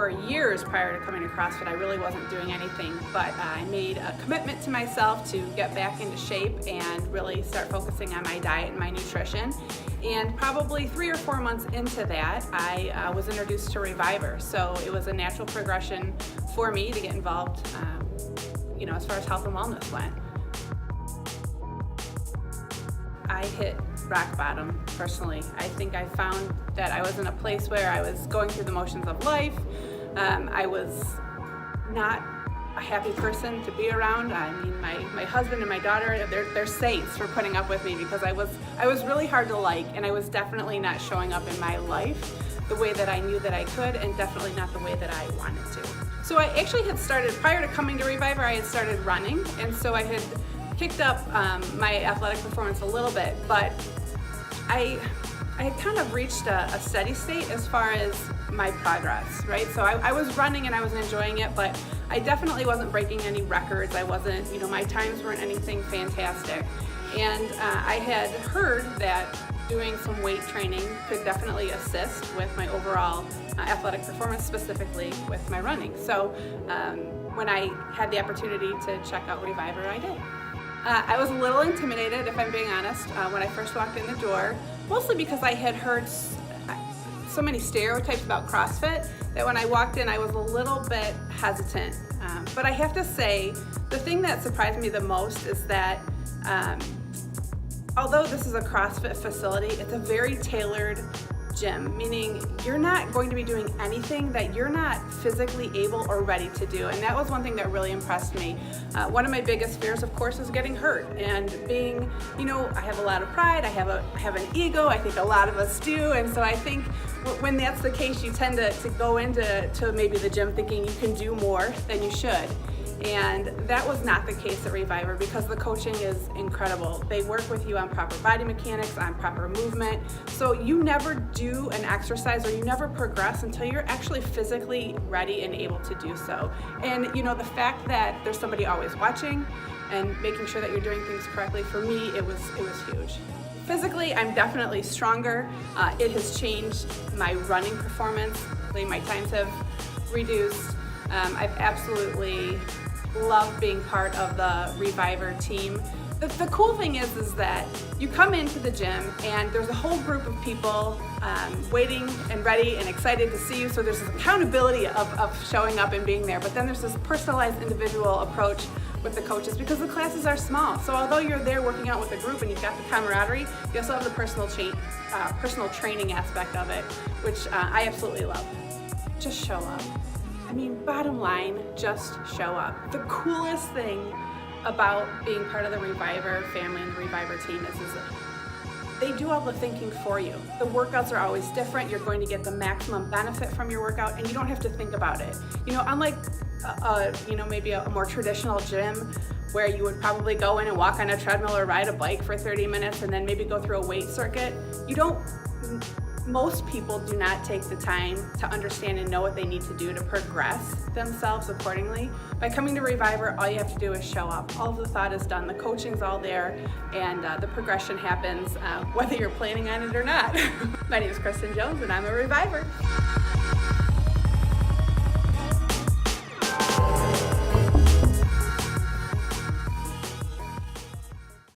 For years prior to coming to CrossFit, I really wasn't doing anything, but I made a commitment to myself to get back into shape and really start focusing on my diet and my nutrition. And probably 3 or 4 months into that, I was introduced to Reviver. So it was a natural progression for me to get involved, as far as health and wellness went. I hit rock bottom personally. I think I found that I was in a place where I was going through the motions of life. I was not a happy person to be around. I mean, my husband and my daughter, they're saints for putting up with me, because I was really hard to like, and I was definitely not showing up in my life the way that I knew that I could, and definitely not the way that I wanted to. So I actually had started, prior to coming to Reviver, I had started running, and so I had kicked up my athletic performance a little bit, but I had kind of reached a steady state as far as my progress, right? So I was running and I was enjoying it, but I definitely wasn't breaking any records. I wasn't, my times weren't anything fantastic. And I had heard that doing some weight training could definitely assist with my overall athletic performance, specifically with my running. So when I had the opportunity to check out Reviver, I did. I was a little intimidated, if I'm being honest, when I first walked in the door, mostly because I had heard so many stereotypes about CrossFit that when I walked in I was a little bit hesitant. But I have to say, the thing that surprised me the most is that although this is a CrossFit facility, it's a very tailored gym, meaning you're not going to be doing anything that you're not physically able or ready to do. And that was one thing that really impressed me. One of my biggest fears, of course, is getting hurt, and being, I have a lot of pride, I have an ego, I think a lot of us do, and so I think when that's the case, you tend to go into maybe the gym thinking you can do more than you should. And that was not the case at Reviver, because the coaching is incredible. They work with you on proper body mechanics, on proper movement. So you never do an exercise, or you never progress until you're actually physically ready and able to do so. And the fact that there's somebody always watching and making sure that you're doing things correctly, for me, it was huge. Physically, I'm definitely stronger. It has changed my running performance. My times have reduced. I've absolutely love being part of the Reviver team. The cool thing is that you come into the gym and there's a whole group of people waiting and ready and excited to see you. So there's this accountability of showing up and being there. But then there's this personalized individual approach with the coaches, because the classes are small. So although you're there working out with a group and you've got the camaraderie, you also have the personal training aspect of it, which I absolutely love. Just show up. I mean, bottom line, just show up. The coolest thing about being part of the Reviver family and the Reviver team is they do all the thinking for you. The workouts are always different. You're going to get the maximum benefit from your workout, and you don't have to think about it. Unlike maybe a more traditional gym where you would probably go in and walk on a treadmill or ride a bike for 30 minutes and then maybe go through a weight circuit. Most people do not take the time to understand and know what they need to do to progress themselves accordingly. By coming to Reviver, all you have to do is show up. All of the thought is done, the coaching's all there, and the progression happens whether you're planning on it or not. My name is Kristen Jones, and I'm a Reviver.